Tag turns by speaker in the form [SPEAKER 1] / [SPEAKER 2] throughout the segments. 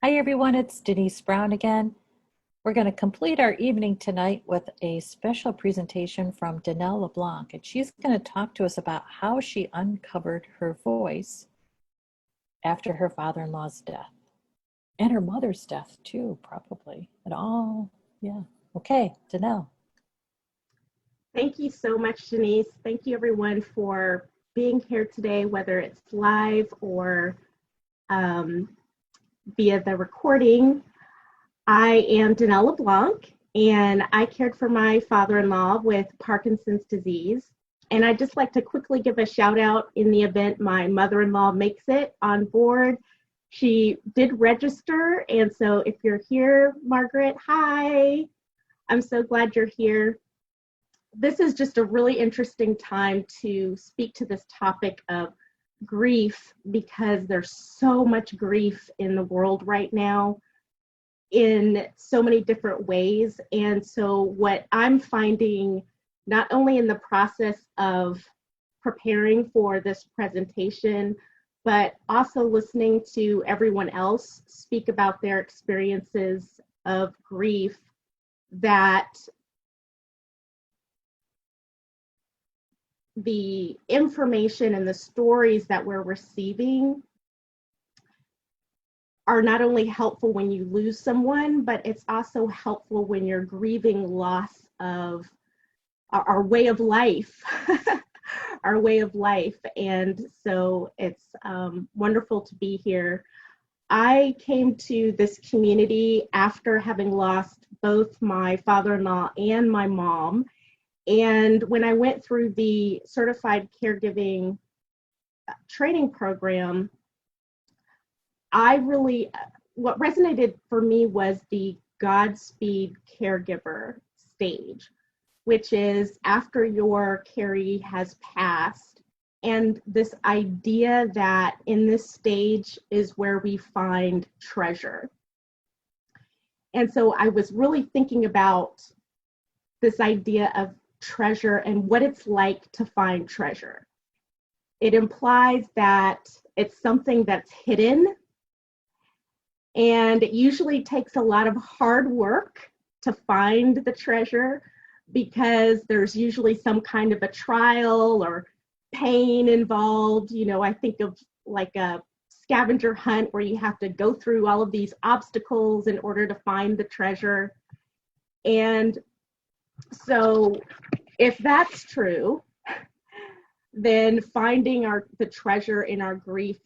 [SPEAKER 1] Hi everyone, it's Denise Brown again. We're going to complete our evening tonight with a special presentation from Dannelle LeBlanc, and she's going to talk to us about how she uncovered her voice after her father-in-law's death and her mother's death too, probably. And all, yeah. Okay, Dannelle.
[SPEAKER 2] Thank you so much, Denise. Thank you, everyone, for being here today, whether it's live or via the recording. I am Dannelle LeBlanc, and I cared for my father-in-law with Parkinson's disease. And I'd just like to quickly give a shout out in the event my mother-in-law makes it on board. She did register, and so if you're here, Margaret, hi. I'm so glad you're here. This is just a really interesting time to speak to this topic of grief because there's so much grief in the world right now in so many different ways. And so what I'm finding, not only in the process of preparing for this presentation, but also listening to everyone else speak about their experiences of grief, that the information and the stories that we're receiving are not only helpful when you lose someone, but it's also helpful when you're grieving loss of our way of life, our way of life. And so it's wonderful to be here. I came to this community after having lost both my father-in-law and my mom. And when I went through the certified caregiving training program, what resonated for me was the Godspeed caregiver stage, which is after your caree has passed. And this idea that in this stage is where we find treasure. And so I was really thinking about this idea of treasure and what it's like to find treasure. It implies that it's something that's hidden, and it usually takes a lot of hard work to find the treasure because there's usually some kind of a trial or pain involved. You know, I think of like a scavenger hunt where you have to go through all of these obstacles in order to find the treasure. And so if that's true, then finding the treasure in our grief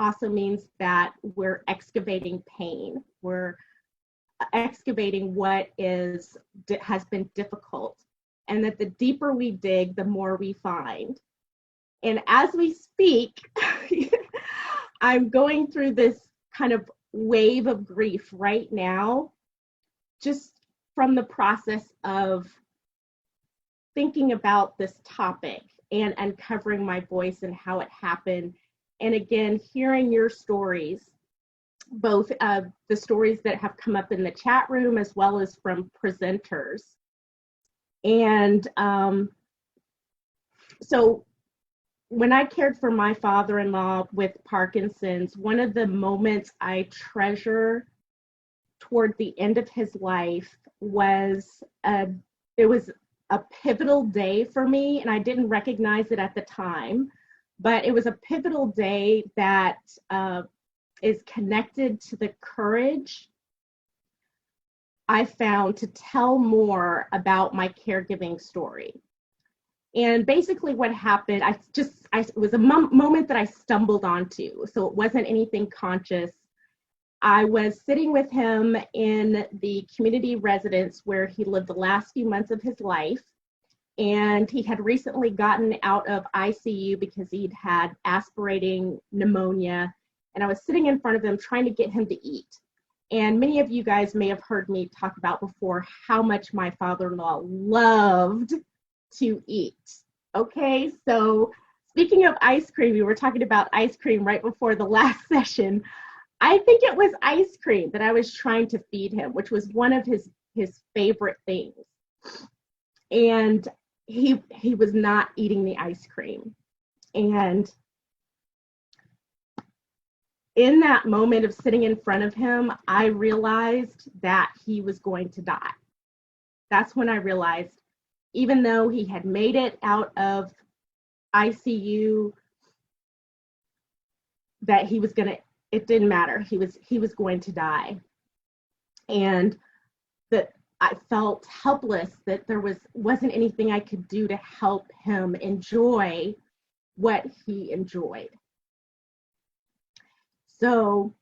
[SPEAKER 2] also means that we're excavating pain. We're excavating what has been difficult, and that the deeper we dig, the more we find. And as we speak, I'm going through this kind of wave of grief right now, just from the process of thinking about this topic and uncovering my voice and how it happened. And again, hearing your stories, both the stories that have come up in the chat room as well as from presenters. And so when I cared for my father-in-law with Parkinson's, one of the moments I treasure toward the end of his life was it was a pivotal day for me, and I didn't recognize it at the time, but it was a pivotal day that is connected to the courage I found to tell more about my caregiving story. And basically what happened, it was a moment that I stumbled onto, so it wasn't anything conscious. I was sitting with him in the community residence where he lived the last few months of his life, and he had recently gotten out of ICU because he'd had aspirating pneumonia, and I was sitting in front of him trying to get him to eat. And many of you guys may have heard me talk about before how much my father-in-law loved to eat. Okay, so speaking of ice cream, we were talking about ice cream right before the last session. I think it was ice cream that I was trying to feed him, which was one of his favorite things. And he was not eating the ice cream. And in that moment of sitting in front of him, I realized that he was going to die. That's when I realized, even though he had made it out of ICU, that he was going to, it didn't matter. He was going to die. And that I felt helpless, that there wasn't anything I could do to help him enjoy what he enjoyed. So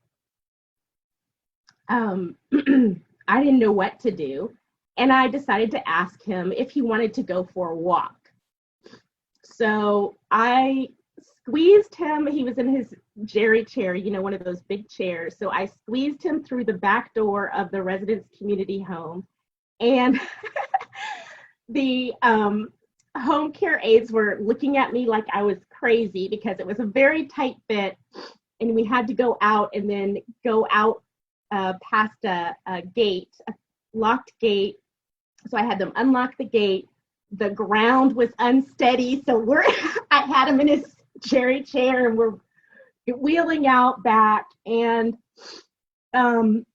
[SPEAKER 2] I didn't know what to do. And I decided to ask him if he wanted to go for a walk. So I squeezed him. He was in his Jerry chair, one of those big chairs. So I squeezed him through the back door of the residence community home. And the home care aides were looking at me like I was crazy, because it was a very tight fit. And we had to go out and then go out past a gate, a locked gate. So I had them unlock the gate. The ground was unsteady. So I had him in his Jerry chair, and we're wheeling out back and out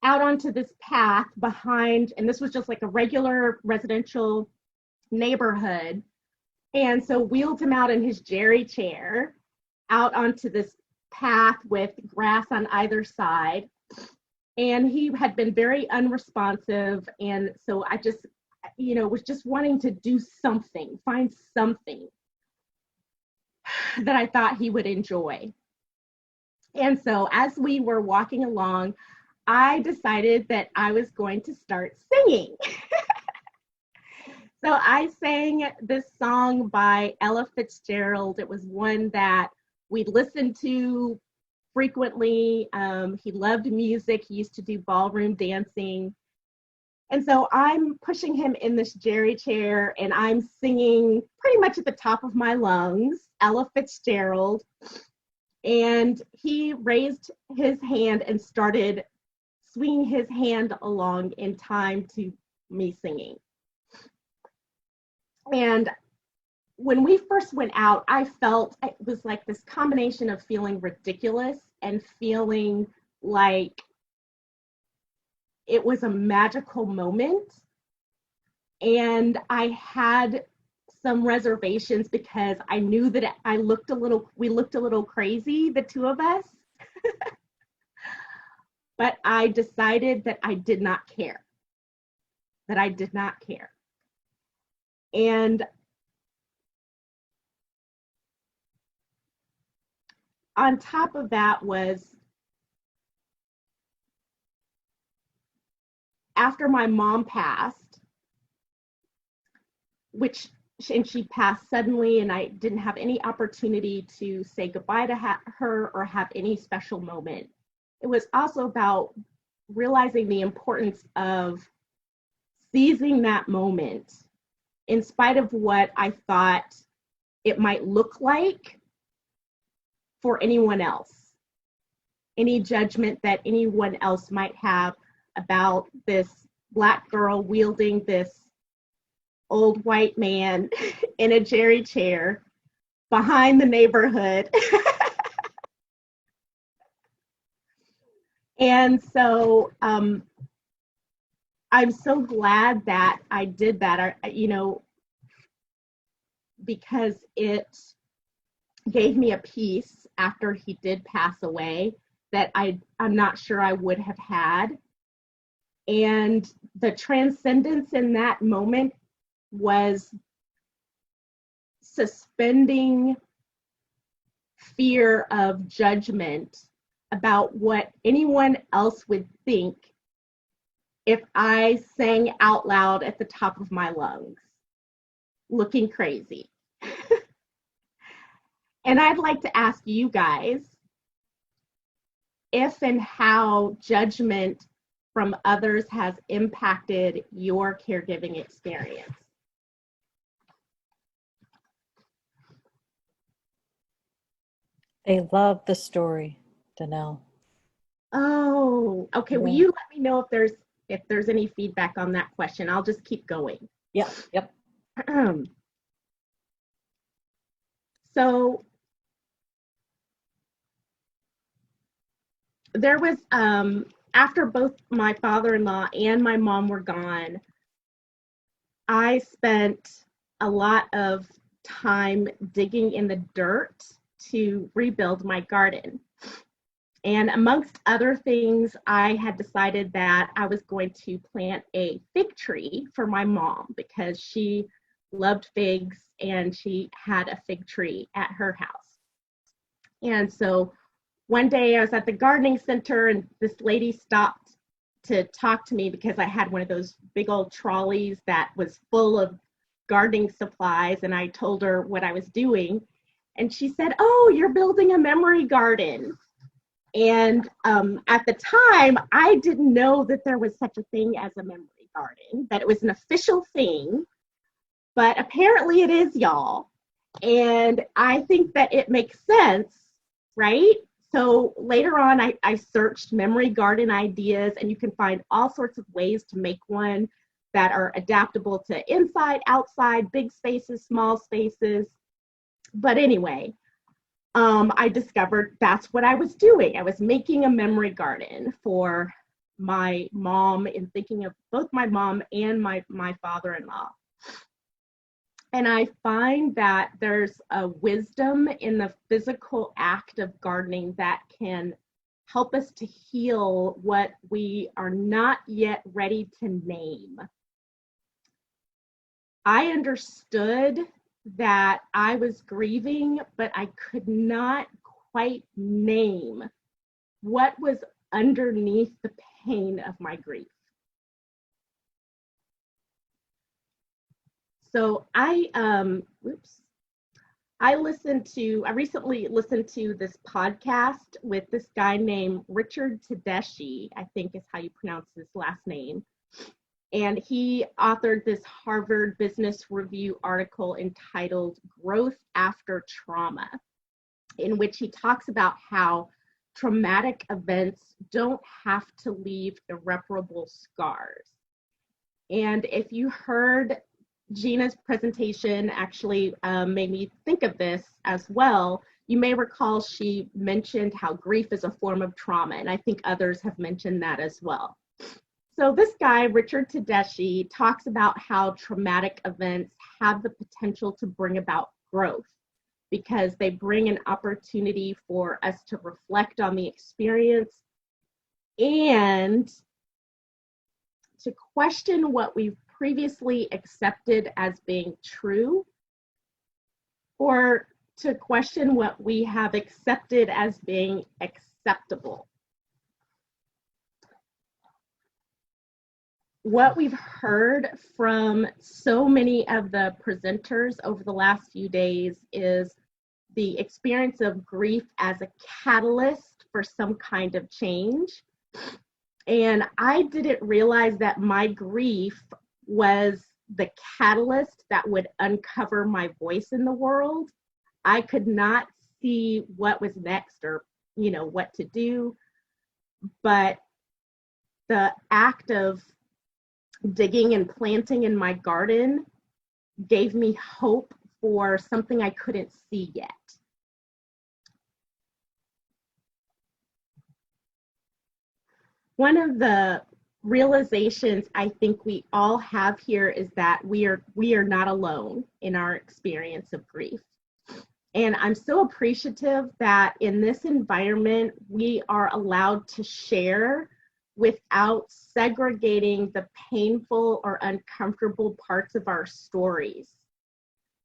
[SPEAKER 2] onto this path behind. And this was just like a regular residential neighborhood. And so wheeled him out in his Jerry chair out onto this path with grass on either side. And he had been very unresponsive. And so I just, was just wanting to do something, find something that I thought he would enjoy. And so as we were walking along, I decided that I was going to start singing. So I sang this song by Ella Fitzgerald. It was one that we listened to frequently. He loved music. He used to do ballroom dancing. And so I'm pushing him in this Jerry chair, and I'm singing pretty much at the top of my lungs, Ella Fitzgerald. And he raised his hand and started swinging his hand along in time to me singing. And when we first went out, I felt it was like this combination of feeling ridiculous and feeling like it was a magical moment. And I had some reservations because I knew that we looked a little crazy, the two of us. But I decided that I did not care. And on top of that was, after my mom passed, and she passed suddenly, and I didn't have any opportunity to say goodbye to her or have any special moment. It was also about realizing the importance of seizing that moment, in spite of what I thought it might look like for anyone else, any judgment that anyone else might have about this Black girl wielding this old white man in a Jerry chair behind the neighborhood. And so I'm so glad that I did that, because it gave me a peace after he did pass away that I'm not sure I would have had. And the transcendence in that moment was suspending fear of judgment about what anyone else would think if I sang out loud at the top of my lungs, looking crazy. And I'd like to ask you guys if and how judgment from others has impacted your caregiving experience.
[SPEAKER 1] They love the story, Dannelle.
[SPEAKER 2] Oh, okay.
[SPEAKER 1] Yeah.
[SPEAKER 2] Will you let me know if there's any feedback on that question? I'll just keep going.
[SPEAKER 1] Yep.
[SPEAKER 2] So there was, after both my father-in-law and my mom were gone, I spent a lot of time digging in the dirt to rebuild my garden. And amongst other things, I had decided that I was going to plant a fig tree for my mom because she loved figs and she had a fig tree at her house. And so one day I was at the gardening center and this lady stopped to talk to me because I had one of those big old trolleys that was full of gardening supplies, and I told her what I was doing. And she said, "Oh, you're building a memory garden." And at the time, I didn't know that there was such a thing as a memory garden, that it was an official thing, but apparently it is, y'all. And I think that it makes sense, right? So later on, I searched memory garden ideas, and you can find all sorts of ways to make one that are adaptable to inside, outside, big spaces, small spaces. But anyway, I discovered that's what I was doing. I was making a memory garden for my mom, in thinking of both my mom and my father-in-law. And I find that there's a wisdom in the physical act of gardening that can help us to heal what we are not yet ready to name. I understood that I was grieving, but I could not quite name what was underneath the pain of my grief. So I recently listened to this podcast with this guy named Richard Tedeschi, I think is how you pronounce his last name. And he authored this Harvard Business Review article entitled Growth After Trauma, in which he talks about how traumatic events don't have to leave irreparable scars. And if you heard Gina's presentation, actually made me think of this as well. You may recall she mentioned how grief is a form of trauma, and I think others have mentioned that as well. So this guy, Richard Tedeschi, talks about how traumatic events have the potential to bring about growth because they bring an opportunity for us to reflect on the experience and to question what we've previously accepted as being true, or to question what we have accepted as being acceptable. What we've heard from so many of the presenters over the last few days is the experience of grief as a catalyst for some kind of change. And I didn't realize that my grief was the catalyst that would uncover my voice in the world. I could not see what was next or, what to do. But the act of digging and planting in my garden gave me hope for something I couldn't see yet. One of the realizations I think we all have here is that we are not alone in our experience of grief. And I'm so appreciative that in this environment, we are allowed to share without segregating the painful or uncomfortable parts of our stories,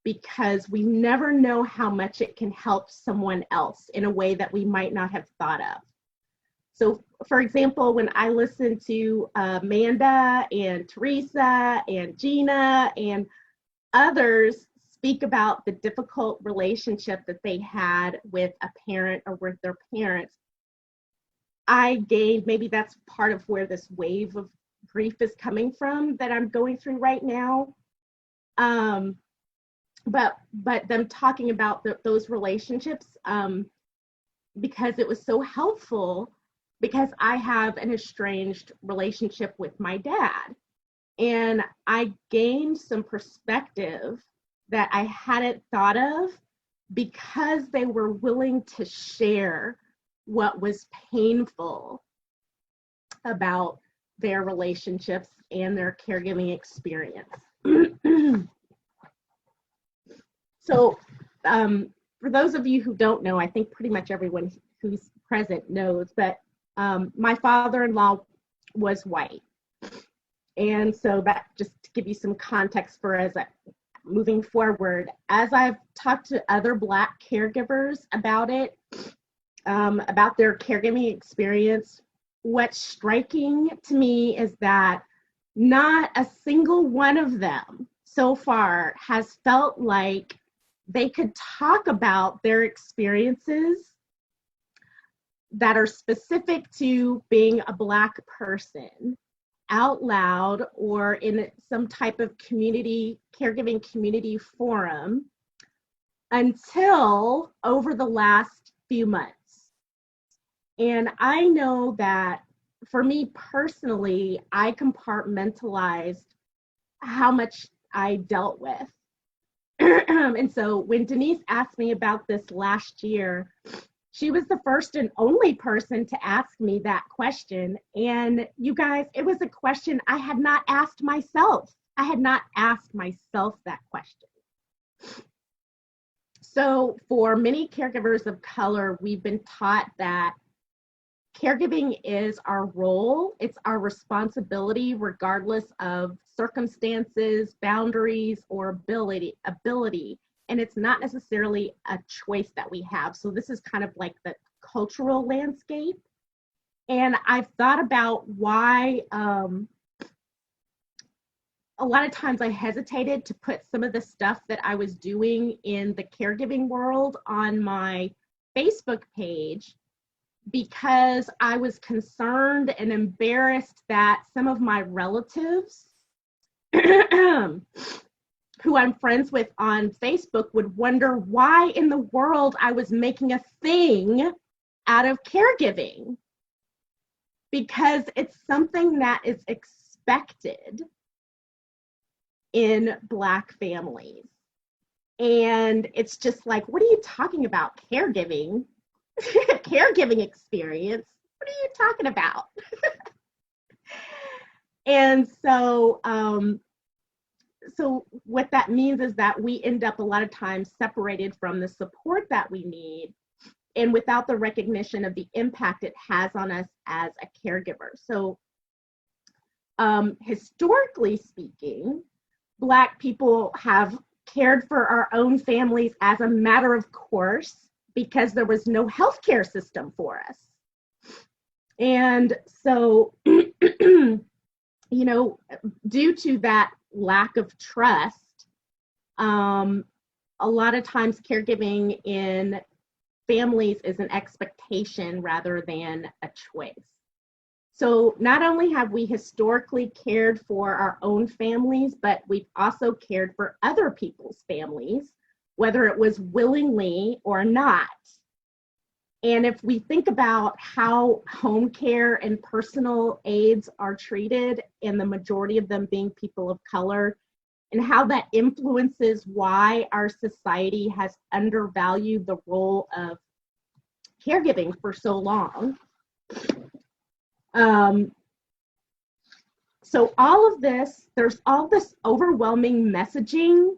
[SPEAKER 2] because we never know how much it can help someone else in a way that we might not have thought of. So, for example, when I listen to Amanda and Teresa and Gina and others speak about the difficult relationship that they had with a parent or with their parents, I gained, maybe that's part of where this wave of grief is coming from that I'm going through right now. But them talking about those relationships, because it was so helpful, because I have an estranged relationship with my dad. And I gained some perspective that I hadn't thought of because they were willing to share what was painful about their relationships and their caregiving experience. So for those of you who don't know, I think pretty much everyone who's present knows, but my father-in-law was white. And so that, just to give you some context for moving forward, as I've talked to other Black caregivers about it, about their caregiving experience, what's striking to me is that not a single one of them so far has felt like they could talk about their experiences that are specific to being a Black person out loud or in some type of caregiving community forum until over the last few months. And I know that for me personally, I compartmentalized how much I dealt with. And so when Denise asked me about this last year, she was the first and only person to ask me that question. And you guys, it was a question I had not asked myself. I had not asked myself that question. So for many caregivers of color, we've been taught that caregiving is our role. It's our responsibility, regardless of circumstances, boundaries, or ability. And it's not necessarily a choice that we have. So this is kind of like the cultural landscape. And I've thought about why a lot of times I hesitated to put some of the stuff that I was doing in the caregiving world on my Facebook page, because I was concerned and embarrassed that some of my relatives who I'm friends with on Facebook would wonder why in the world I was making a thing out of caregiving, because it's something that is expected in Black families. And it's just like, what are you talking about? Caregiving? Caregiving experience? What are you talking about? And so, so what that means is that we end up a lot of times separated from the support that we need, and without the recognition of the impact it has on us as a caregiver. So historically speaking, Black people have cared for our own families as a matter of course, because there was no healthcare system for us. And so, you know, due to that lack of trust, a lot of times caregiving in families is an expectation rather than a choice. So not only have we historically cared for our own families, but we've also cared for other people's families, whether it was willingly or not. And if we think about how home care and personal aides are treated, and the majority of them being people of color, and how that influences why our society has undervalued the role of caregiving for so long. So all of this, there's all this overwhelming messaging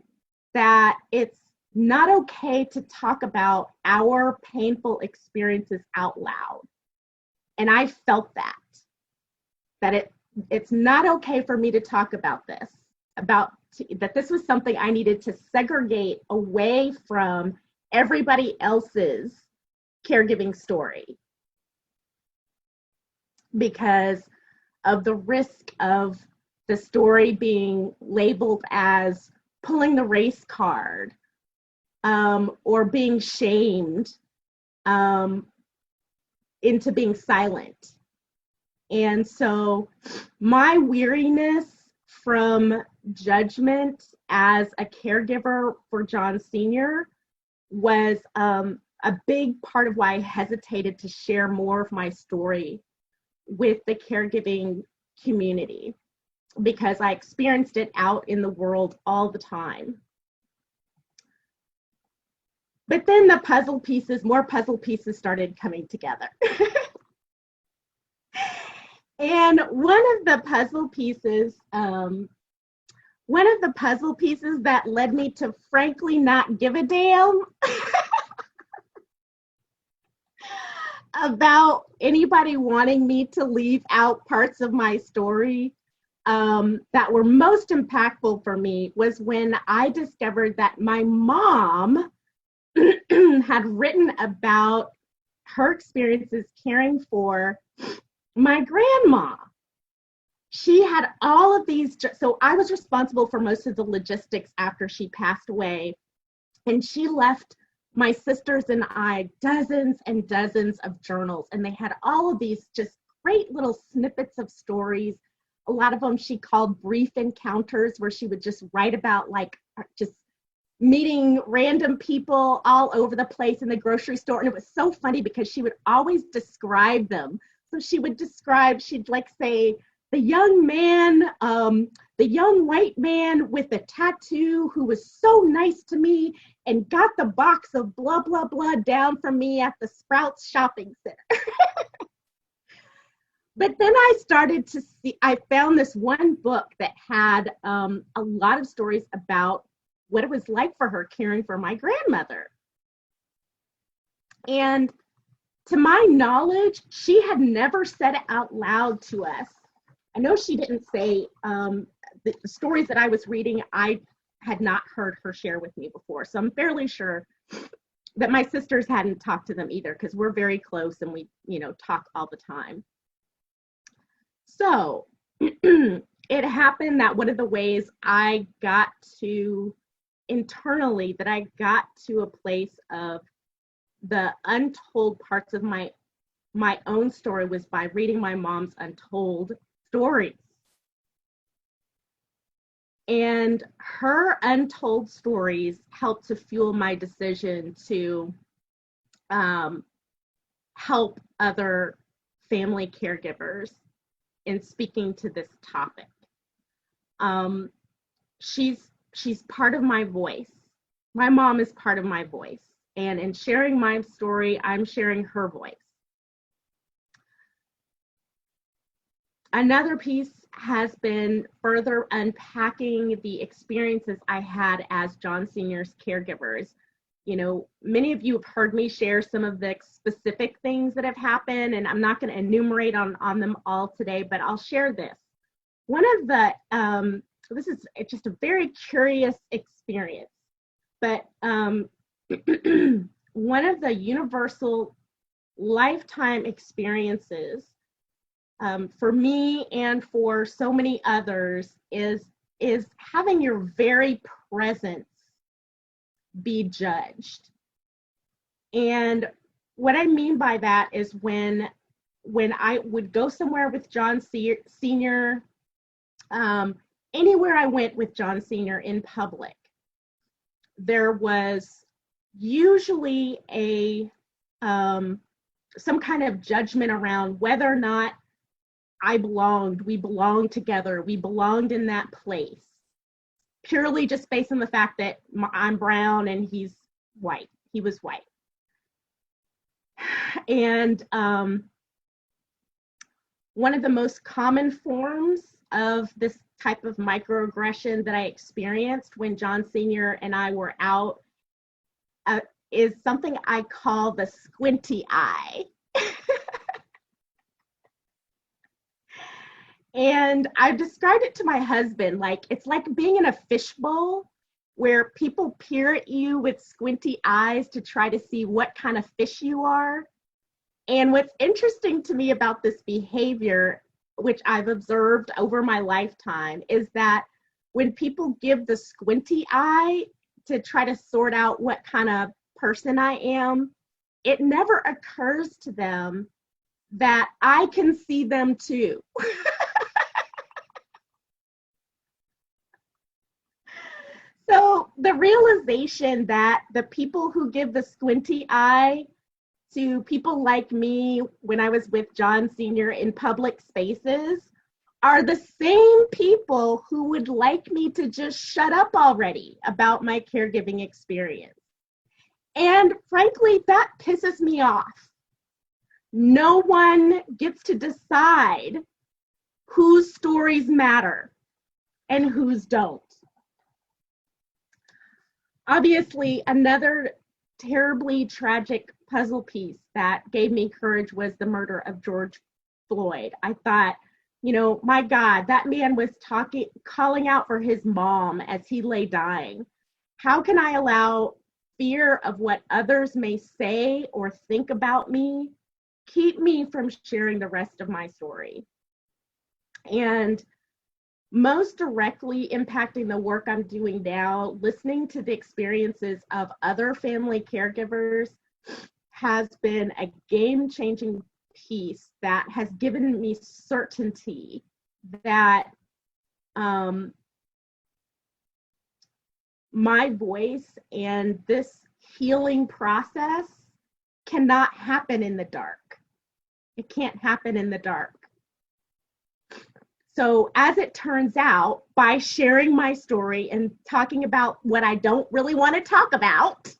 [SPEAKER 2] that it's not okay to talk about our painful experiences out loud. And I felt that it's not okay for me to talk about this, that this was something I needed to segregate away from everybody else's caregiving story, because of the risk of the story being labeled as pulling the race card, or being shamed into being silent. And so my weariness from judgment as a caregiver for John Sr. was a big part of why I hesitated to share more of my story with the caregiving community, because I experienced it out in the world all the time. But then the puzzle pieces, more puzzle pieces started coming together. And one of the puzzle pieces that led me to frankly not give a damn about anybody wanting me to leave out parts of my story that were most impactful for me was when I discovered that my mom had written about her experiences caring for my grandma. She had all of these, so I was responsible for most of the logistics after she passed away, and she left my sisters and I dozens and dozens of journals, and they had all of these just great little snippets of stories. A lot of them she called brief encounters, where she would just write about like just meeting random people all over the place in the grocery store. And it was so funny because she would always describe them. So she'd like say, the young white man with a tattoo who was so nice to me and got the box of blah, blah, blah down from me at the Sprouts shopping center. But then I found this one book that had a lot of stories about what it was like for her caring for my grandmother. And to my knowledge, she had never said it out loud to us. I know she didn't say the stories that I was reading, I had not heard her share with me before. So I'm fairly sure that my sisters hadn't talked to them either, because we're very close and we, talk all the time. So it happened that one of the ways I got to internally, that I got to a place of the untold parts of my own story, was by reading my mom's untold stories. And her untold stories helped to fuel my decision to help other family caregivers in speaking to this topic. She's part of my voice. My mom is part of my voice. And in sharing my story, I'm sharing her voice. Another piece has been further unpacking the experiences I had as John Sr.'s caregivers. Many of you have heard me share some of the specific things that have happened, and I'm not going to enumerate on them all today, but I'll share this. One of the, this is just a very curious experience, but one of the universal lifetime experiences for me and for so many others is having your very presence be judged. And what I mean by that is when I would go somewhere with John Sr., anywhere I went with John Sr. in public, there was usually some kind of judgment around whether or not we belonged together, we belonged in that place, purely just based on the fact that I'm brown and he's white. He was white. And one of the most common forms of this type of microaggression that I experienced when John Sr. and I were out is something I call the squinty eye. And I've described it to my husband, like it's like being in a fishbowl where people peer at you with squinty eyes to try to see what kind of fish you are. And what's interesting to me about this behavior, which I've observed over my lifetime, is that when people give the squinty eye to try to sort out what kind of person I am, it never occurs to them that I can see them too. So the realization that the people who give the squinty eye to people like me when I was with John Sr. in public spaces are the same people who would like me to just shut up already about my caregiving experience. And frankly, that pisses me off. No one gets to decide whose stories matter and whose don't. Obviously, another terribly tragic puzzle piece that gave me courage was the murder of George Floyd. I thought, my God, that man was calling out for his mom as he lay dying. How can I allow fear of what others may say or think about me keep me from sharing the rest of my story? And most directly impacting the work I'm doing now, listening to the experiences of other family caregivers has been a game-changing piece that has given me certainty that my voice and this healing process cannot happen in the dark. It can't happen in the dark. So as it turns out, by sharing my story and talking about what I don't really want to talk about,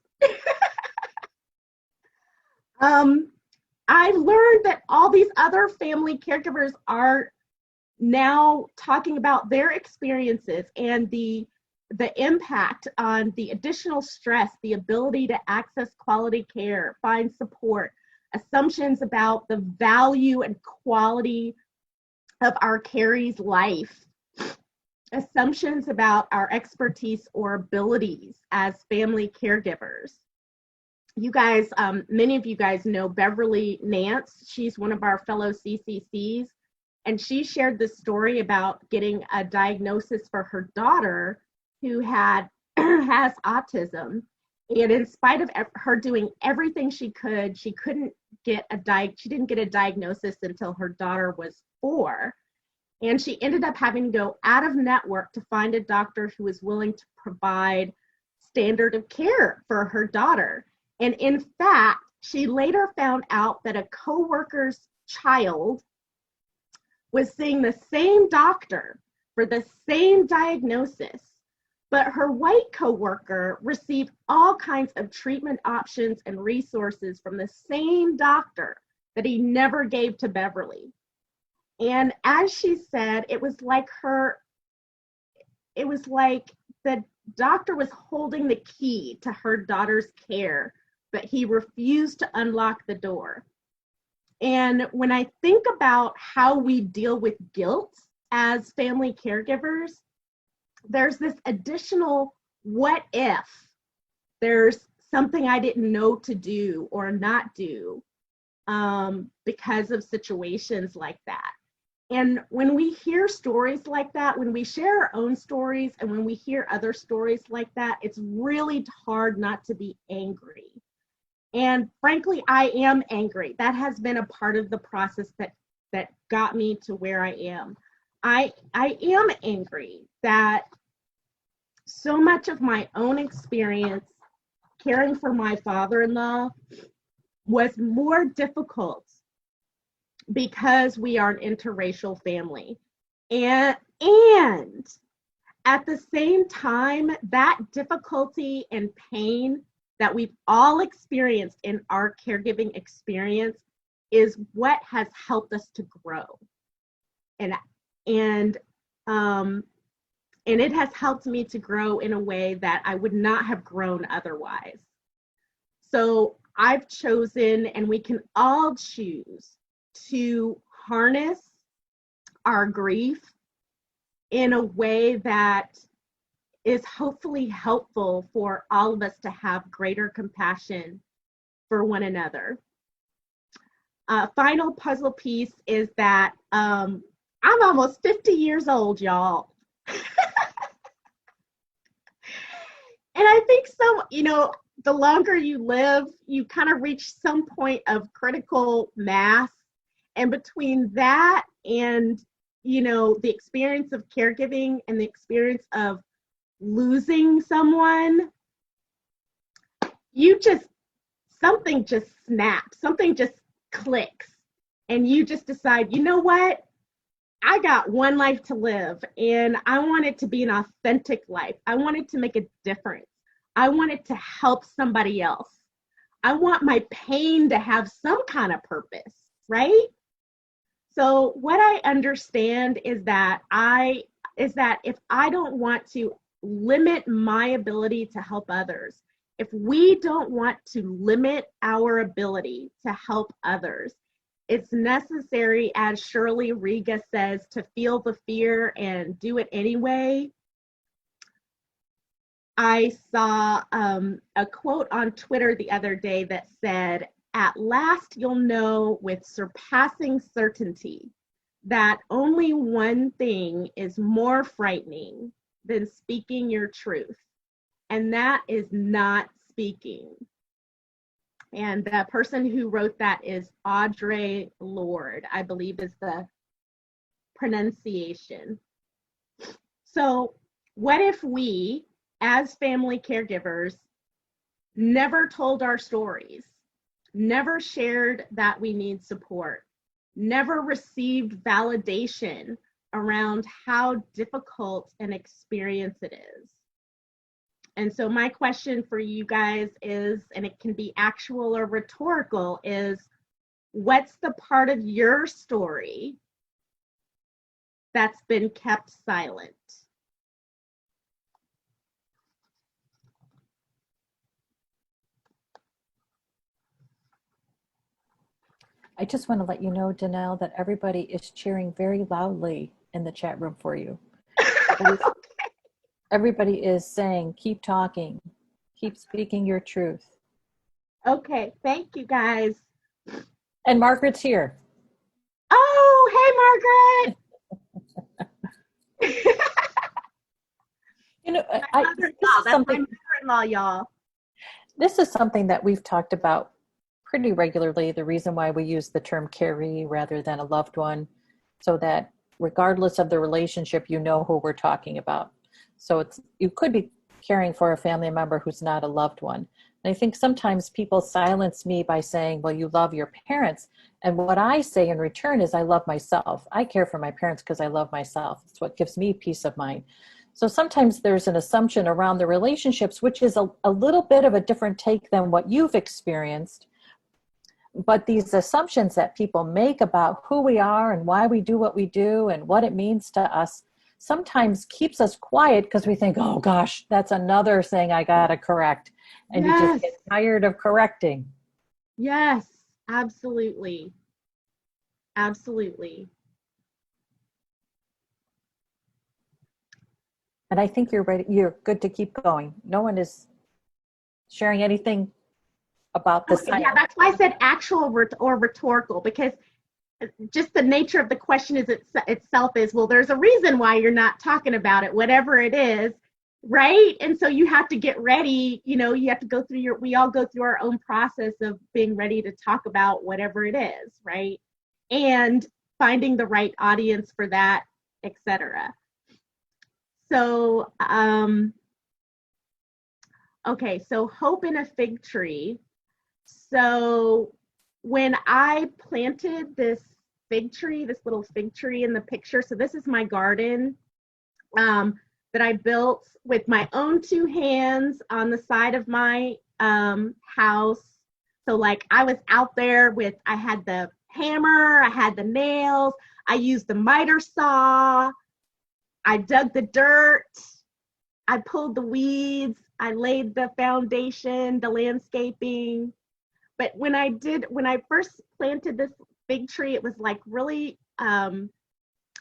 [SPEAKER 2] I learned that all these other family caregivers are now talking about their experiences and the impact on the additional stress, the ability to access quality care, find support, assumptions about the value and quality of our caree's life, assumptions about our expertise or abilities as family caregivers. You guys, many of you guys know Beverly Nance. She's one of our fellow CCCs, and she shared this story about getting a diagnosis for her daughter who has autism. And in spite of her doing everything she could, she didn't get a diagnosis until her daughter was 4. And she ended up having to go out of network to find a doctor who was willing to provide standard of care for her daughter. And in fact, she later found out that a coworker's child was seeing the same doctor for the same diagnosis, but her white coworker received all kinds of treatment options and resources from the same doctor that he never gave to Beverly. And as she said, it was like the doctor was holding the key to her daughter's care, but he refused to unlock the door. And when I think about how we deal with guilt as family caregivers, there's this additional what if there's something I didn't know to do or not do because of situations like that. And when we hear stories like that, when we share our own stories and when we hear other stories like that, it's really hard not to be angry. And frankly, I am angry. That has been a part of the process that got me to where I am. I am angry that so much of my own experience caring for my father-in-law was more difficult because we are an interracial family. And at the same time, that difficulty and pain that we've all experienced in our caregiving experience is what has helped us to grow. And it has helped me to grow in a way that I would not have grown otherwise. So I've chosen, and we can all choose, to harness our grief in a way that is hopefully helpful for all of us to have greater compassion for one another. Final puzzle piece is that I'm almost 50 years old, y'all. And I think the longer you live, you kind of reach some point of critical mass. And between that and, the experience of caregiving and the experience of losing someone, something just snaps, something just clicks. And you just decide, you know what? I got one life to live, and I want it to be an authentic life. I want it to make a difference. I want it to help somebody else. I want my pain to have some kind of purpose, right? So what I understand is that if I don't want to limit my ability to help others, if we don't want to limit our ability to help others, it's necessary, as Shirley Riga says, to feel the fear and do it anyway. I saw a quote on Twitter the other day that said, "At last you'll know with surpassing certainty that only one thing is more frightening than speaking your truth, and that is not speaking." And the person who wrote that is Audre Lorde, I believe is the pronunciation. So what if we, as family caregivers, never told our stories, never shared that we need support, never received validation around how difficult an experience it is? And so my question for you guys is, and it can be actual or rhetorical, is what's the part of your story that's been kept silent?
[SPEAKER 1] I just want to let you know, Dannelle, that everybody is cheering very loudly in the chat room for you. Everybody is saying, keep talking, keep speaking your truth.
[SPEAKER 2] Okay, thank you guys.
[SPEAKER 1] And Margaret's here.
[SPEAKER 2] Oh, hey, Margaret.
[SPEAKER 1] You know,
[SPEAKER 2] That's my mother-in-law, y'all.
[SPEAKER 1] This is something that we've talked about pretty regularly. The reason why we use the term caree rather than a loved one, so that regardless of the relationship, you know who we're talking about. So you could be caring for a family member who's not a loved one. And I think sometimes people silence me by saying, well, you love your parents. And what I say in return is I love myself. I care for my parents because I love myself. It's what gives me peace of mind. So sometimes there's an assumption around the relationships, which is a little bit of a different take than what you've experienced. But these assumptions that people make about who we are and why we do what we do and what it means to us sometimes keeps us quiet because we think, oh gosh, that's another thing I gotta correct. And
[SPEAKER 2] Yes.
[SPEAKER 1] You just get tired of correcting.
[SPEAKER 2] Yes, absolutely. Absolutely.
[SPEAKER 1] And I think you're ready. You're good to keep going. No one is sharing anything about this.
[SPEAKER 2] Okay, yeah, that's why I said actual or rhetorical, because just the nature of the question is itself is, well, there's a reason why you're not talking about it, whatever it is, right? And so you have to get ready, you have to go through we all go through our own process of being ready to talk about whatever it is, right? And finding the right audience for that, etc. So, okay, so hope in a fig tree. So when I planted this little fig tree in the picture, so this is my garden that I built with my own two hands on the side of my house. So like I was out there I had the hammer, I had the nails, I used the miter saw, I dug the dirt, I pulled the weeds, I laid the foundation, the landscaping. But when I first planted this fig tree, it was like really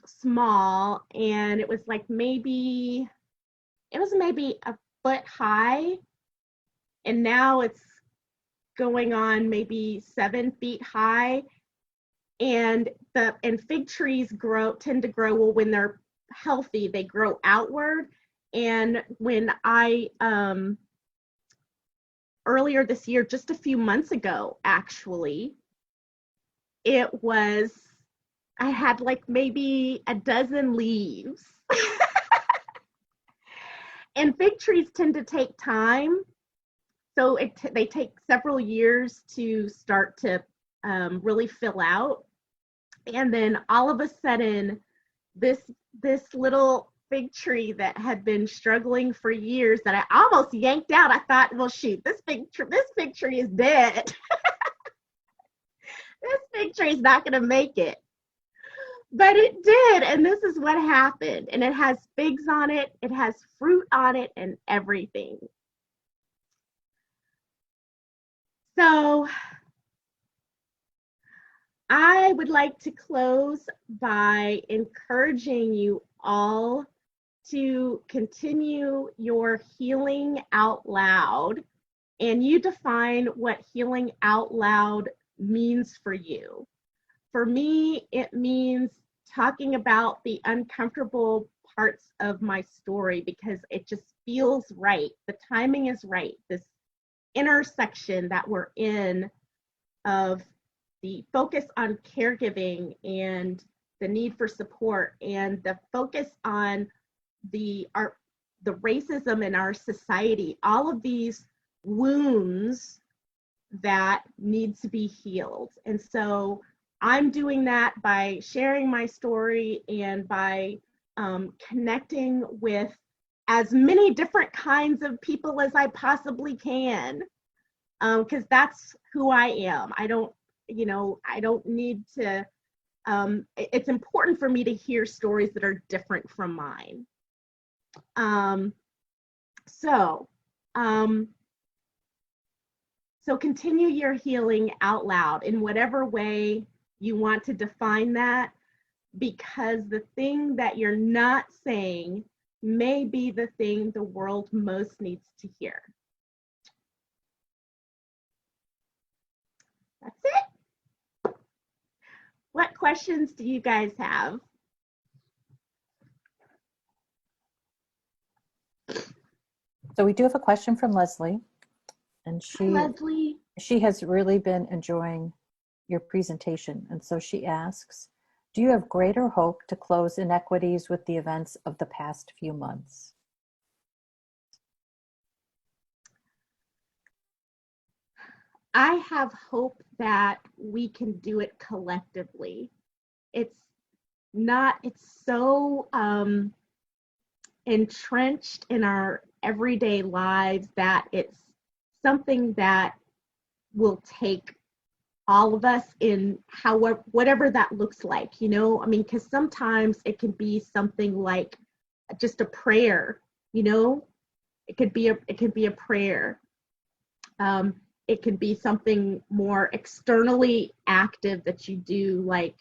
[SPEAKER 2] small, and it was maybe a foot high, and now it's going on maybe 7 feet high. And fig trees tend to grow, well, when they're healthy, they grow outward. And when I earlier this year, just a few months ago, actually, I had maybe a dozen leaves. And fig trees tend to take time. So they take several years to start to really fill out. And then all of a sudden, this little fig tree that had been struggling for years that I almost yanked out. I thought, well, shoot, this fig tree is dead. This fig tree is not going to make it. But it did, and this is what happened. And it has figs on it, it has fruit on it, and everything. So I would like to close by encouraging you all to continue your healing out loud, and you define what healing out loud means for you. For me, it means talking about the uncomfortable parts of my story because it just feels right. The timing is right. This intersection that we're in of the focus on caregiving and the need for support and the focus on the racism in our society, all of these wounds that need to be healed. And so I'm doing that by sharing my story and by connecting with as many different kinds of people as I possibly can, because that's who I am. I don't need to, it's important for me to hear stories that are different from mine. So continue your healing out loud in whatever way you want to define that, because the thing that you're not saying may be the thing the world most needs to hear. That's it. What questions do you guys have?
[SPEAKER 1] So we do have a question from Leslie, and she has really been enjoying your presentation. And so she asks, do you have greater hope to close inequities with the events of the past few months?
[SPEAKER 2] I have hope that we can do it collectively. It's so entrenched in our everyday lives that it's something that will take all of us in whatever that looks like, because sometimes it can be something like just a prayer, it could be a prayer. It could be something more externally active that you do, like,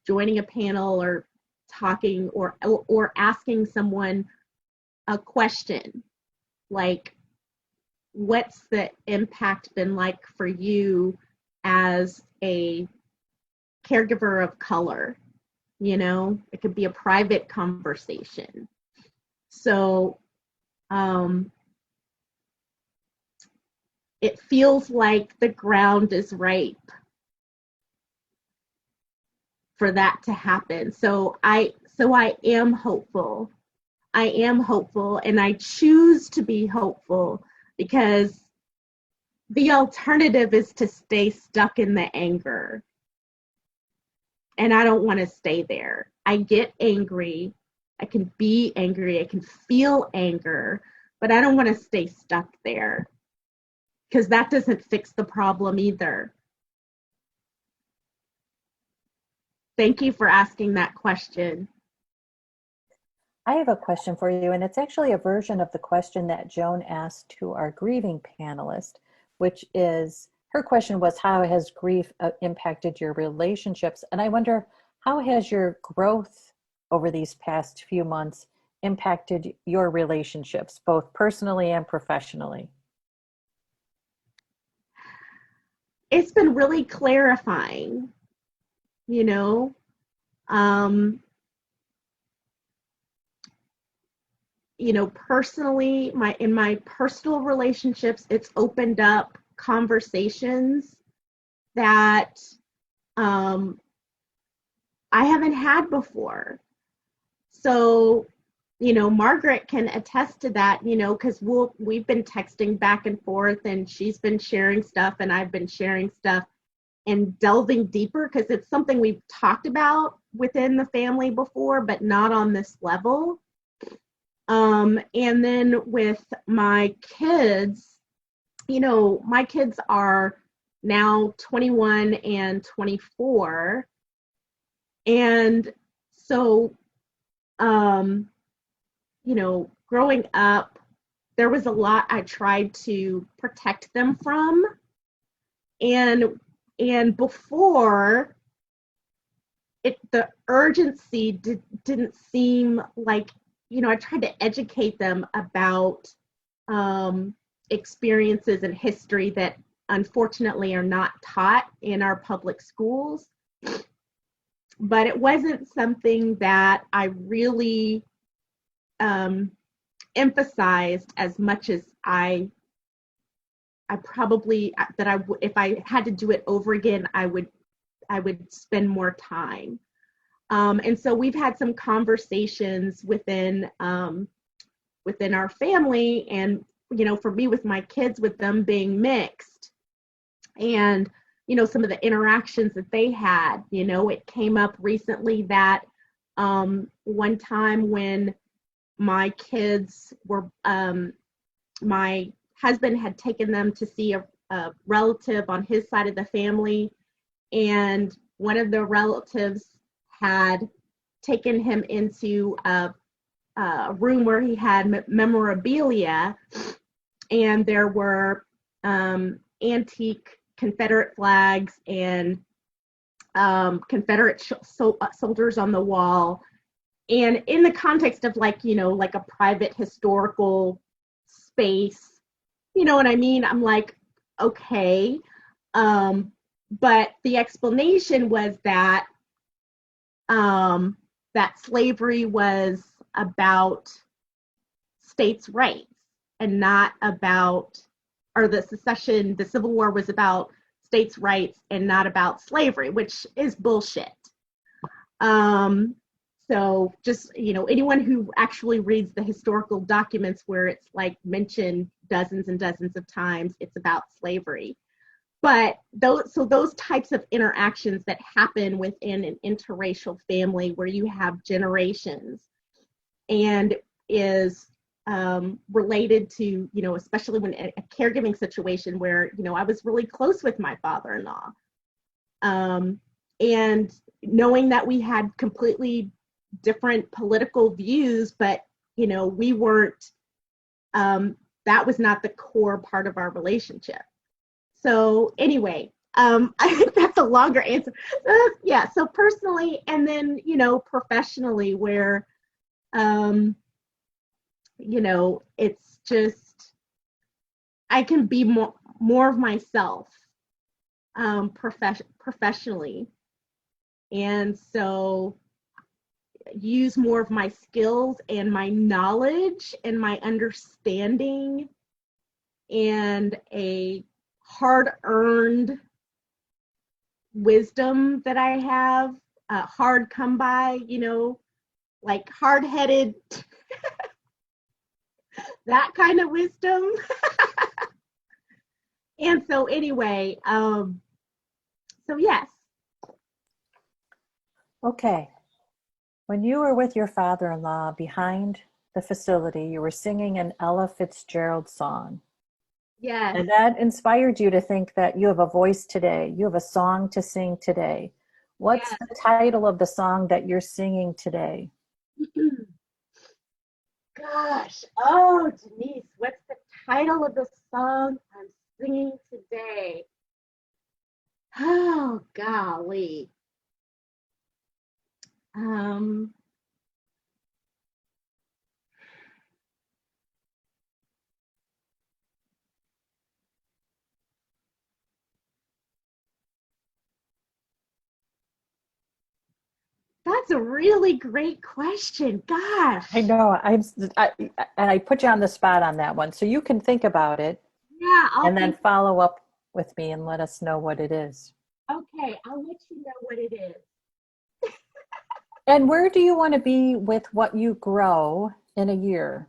[SPEAKER 2] joining a panel or talking or asking someone a question like, what's the impact been like for you as a caregiver of color? It could be a private conversation. So it feels like the ground is ripe for that to happen. So I am hopeful. I am hopeful, and I choose to be hopeful because the alternative is to stay stuck in the anger. And I don't want to stay there. I get angry. I can be angry. I can feel anger, but I don't want to stay stuck there because that doesn't fix the problem either. Thank you for asking that question.
[SPEAKER 1] I have a question for you, and it's actually a version of the question that Joan asked to our grieving panelist, which is, her question was, how has grief impacted your relationships? And I wonder, how has your growth over these past few months impacted your relationships, both personally and professionally?
[SPEAKER 2] It's been really clarifying, personally, in my personal relationships, it's opened up conversations that I haven't had before. So, Margaret can attest to that, because we've been texting back and forth, and she's been sharing stuff and I've been sharing stuff. and delving deeper, because it's something we've talked about within the family before, but not on this level. And then with my kids, my kids are now 21 and 24. And so, growing up, there was a lot I tried to protect them from. And before, the urgency didn't seem like, I tried to educate them about experiences and history that unfortunately are not taught in our public schools. But it wasn't something that I really emphasized as much as I probably, if I had to do it over again, I would spend more time. And so we've had some conversations within our family, and for me with my kids, with them being mixed, and some of the interactions that they had. It came up recently that one time when my kids were, my husband had taken them to see a relative on his side of the family, and one of the relatives had taken him into a room where he had memorabilia, and there were antique Confederate flags and Confederate soldiers on the wall. And in the context of like a private historical space, you know what I mean? I'm like, okay. But the explanation was that that slavery was about states' rights and not about, or the Civil War was about states' rights and not about slavery, which is bullshit. So just, anyone who actually reads the historical documents where it's like mentioned dozens and dozens of times, it's about slavery. But those types of interactions that happen within an interracial family where you have generations and is related to, especially when a caregiving situation where, I was really close with my father-in-law. And knowing that we had completely different political views, but, we weren't, that was not the core part of our relationship. So anyway, I think that's a longer answer. Yeah, so personally, and then, professionally, where, it's just, I can be more of myself professionally. And so use more of my skills and my knowledge and my understanding and a hard-earned wisdom that I have, hard come by, like hard-headed, that kind of wisdom. And so anyway, so yes.
[SPEAKER 1] Okay. When you were with your father-in-law behind the facility, you were singing an Ella Fitzgerald song.
[SPEAKER 2] Yes.
[SPEAKER 1] And that inspired you to think that you have a voice today. You have a song to sing today. What's the title of the song that you're singing today?
[SPEAKER 2] Gosh. Oh, Denise, what's the title of the song I'm singing today? Oh, golly. That's a really great question. Gosh.
[SPEAKER 1] I know. And I put you on the spot on that one. So you can think about it.
[SPEAKER 2] Yeah.
[SPEAKER 1] And then follow up with me and let us know what it is.
[SPEAKER 2] Okay. I'll let you know what it is.
[SPEAKER 1] And where do you want to be with what you grow in a year?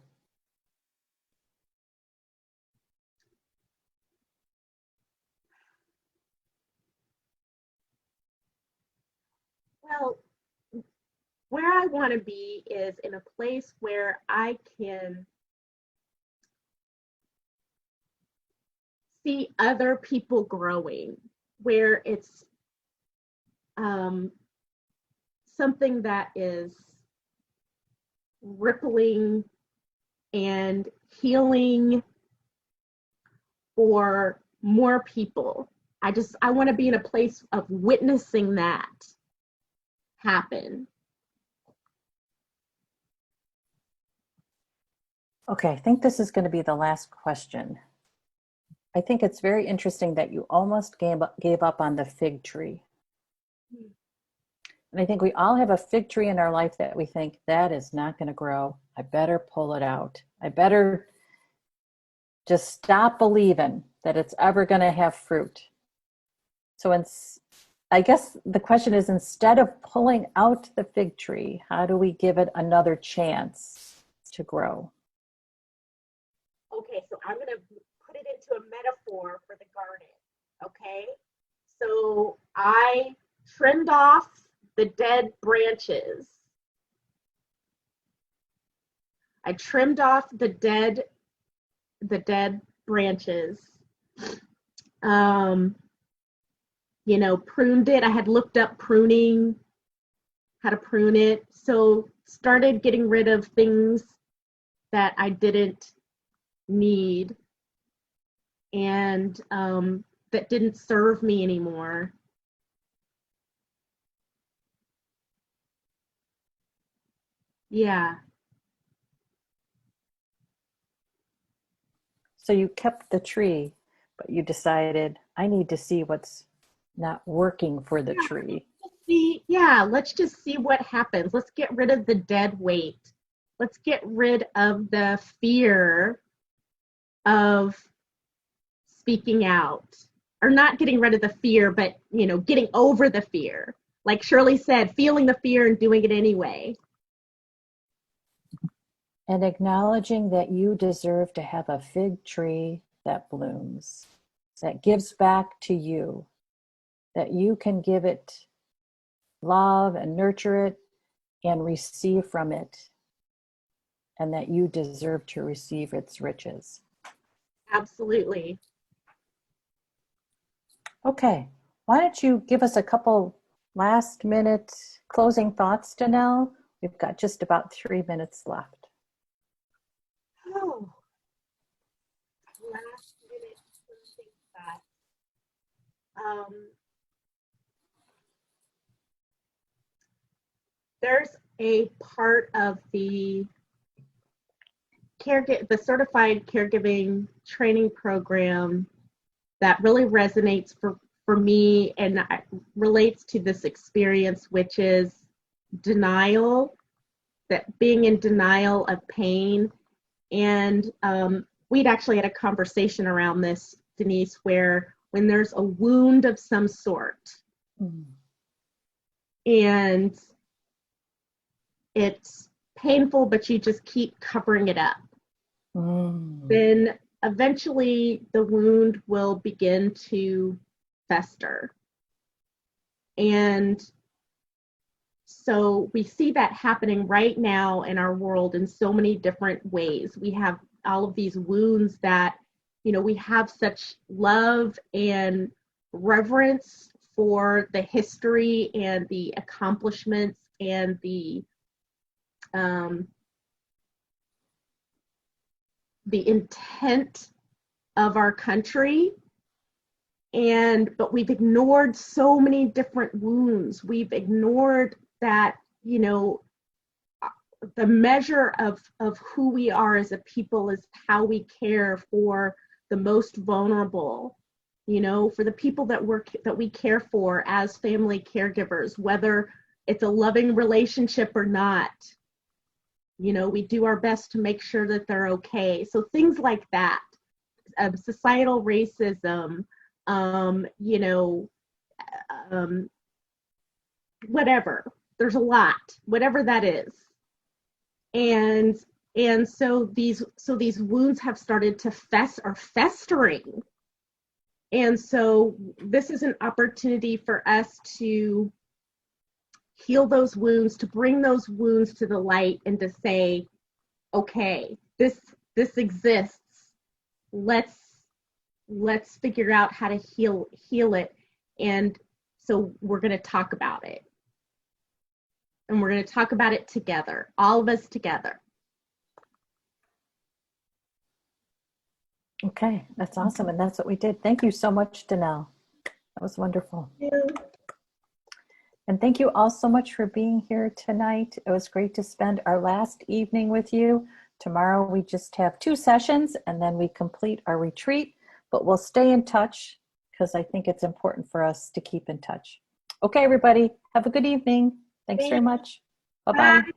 [SPEAKER 2] where I want to be is in a place where I can see other people growing, where it's something that is rippling and healing for more people. I want to be in a place of witnessing that happen.
[SPEAKER 1] Okay, I think this is going to be the last question. I think it's very interesting that you almost gave up on the fig tree. And I think we all have a fig tree in our life that we think, that is not going to grow. I better pull it out. I better just stop believing that it's ever going to have fruit. So I guess the question is, instead of pulling out the fig tree, how do we give it another chance to grow?
[SPEAKER 2] Okay, so I'm going to put it into a metaphor for the garden. Okay, so I trimmed off the dead branches. I trimmed off the dead branches. Pruned it. I had looked up pruning, how to prune it. So started getting rid of things that I didn't need and that didn't serve me anymore. Yeah.
[SPEAKER 1] So you kept the tree, but you decided, I need to see what's not working for the tree.
[SPEAKER 2] Let's just see what happens. Let's get rid of the dead weight. Let's get rid of the fear of speaking out, or not getting rid of the fear, but getting over the fear. Like Shirley said, feeling the fear and doing it anyway.
[SPEAKER 1] And acknowledging that you deserve to have a fig tree that blooms, that gives back to you, that you can give it love and nurture it and receive from it, and that you deserve to receive its riches.
[SPEAKER 2] Absolutely.
[SPEAKER 1] Okay, why don't you give us a couple last minute closing thoughts, Dannelle? We've got just about 3 minutes left.
[SPEAKER 2] Oh, last minute closing thoughts. There's a part of the certified caregiving training program that really resonates for me and relates to this experience, which is denial, that being in denial of pain. And we'd actually had a conversation around this, Denise, where when there's a wound of some sort, and it's painful, but you just keep covering it up, then eventually the wound will begin to fester. And so we see that happening right now in our world in so many different ways. We have all of these wounds that, we have such love and reverence for the history and the accomplishments and the intent of our country, but we've ignored so many different wounds. We've ignored that, the measure of who we are as a people is how we care for the most vulnerable, for the people that we care for as family caregivers, whether it's a loving relationship or not. We do our best to make sure that they're okay. So things like that, societal racism, whatever. There's a lot, whatever that is. And so these wounds have started to festering. And so this is an opportunity for us to heal those wounds, to bring those wounds to the light, and to say, okay, this exists. Let's figure out how to heal it. And so we're going to talk about it. And we're going to talk about it together, all of us together.
[SPEAKER 1] Okay, that's awesome. And that's what we did. Thank you so much, Dannelle. That was wonderful.
[SPEAKER 2] Thank you.
[SPEAKER 1] And thank you all so much for being here tonight. It was great to spend our last evening with you. Tomorrow we just have 2 sessions and then we complete our retreat, but we'll stay in touch because I think it's important for us to keep in touch. Okay, everybody, have a good evening. Thanks very much. Bye-bye.
[SPEAKER 2] Bye.